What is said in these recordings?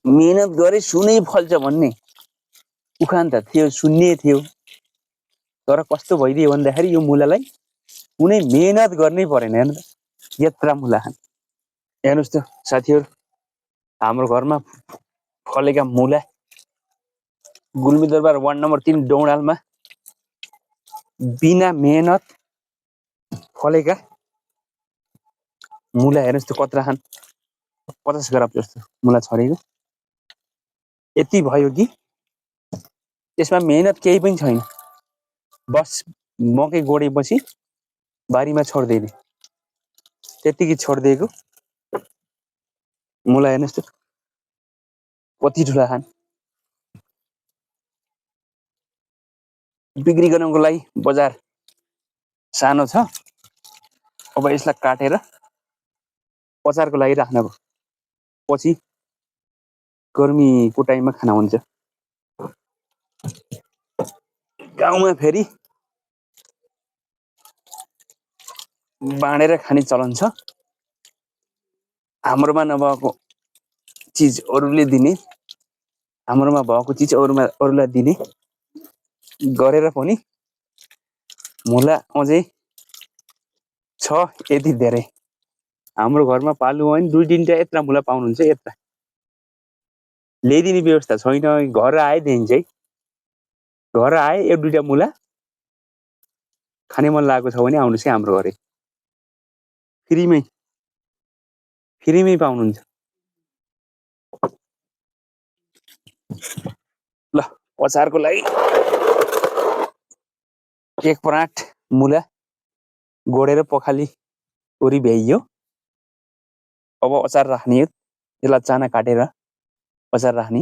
मेहनत गरे सुनै फल्छ भन्ने उखान त थियो, सुन्ने थियो। तर कस्तो भइदियो भन्दाखेरि यो मुलालाई कुनै मेहनत गर्नै परेन। हेर्नु त यत्रा मुला खान। हेर्नुहोस् त साथीहरू, हाम्रो घरमा फलेका मुला गुल्मी दरबार वार्ड नम्बर 3 डौडालमा बिना मेहनत फलेका मुला हेर्नुहोस् त कत्रा खान। 50 ग्राम जस्तो मुला छरेको। यति भयो कि त्यसमा मेहनत केही पनि छैन। बस मकै गोडेपछि बारीमा छोड्दिने, त्यतिकै छोडिदिएको मुला हेर्नुहोस् त कति ठुला खान। बिक्री गर्नको लागि बजार सानो छ। अब यसलाई काटेर अचारको लागि राख्नको, पछि गर्मीको टाइममा खाना हुन्छ। गाउँमा फेरि बाँडेर खाने चलन छ। हाम्रोमा नभएको चिज अरूले दिने, हाम्रोमा भएको चिज अरूलाई दिने गरेर पनि मुला अझै छ यति धेरै। हाम्रो घरमा पाल्नु भयो भने 2-3टा यत्रा मुला पाउनुहुन्छ। यत्रा ल्याइदिने व्यवस्था छैन। घर आए दिन्छ है। घर आए 1-2टा मुला खाने मन लागेको छ भने आउनुहोस् है हाम्रो घरै, फ्रीमै पाउनुहुन्छ। ल अचारको लागि एक पराठ मुला गोडेर पखाली वरी भ्याइयो। अब अचार राख्ने हो। यसलाई चाना काटेर अचार राख्ने,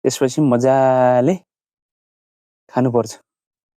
त्यसपछि मजाले खानुपर्छ।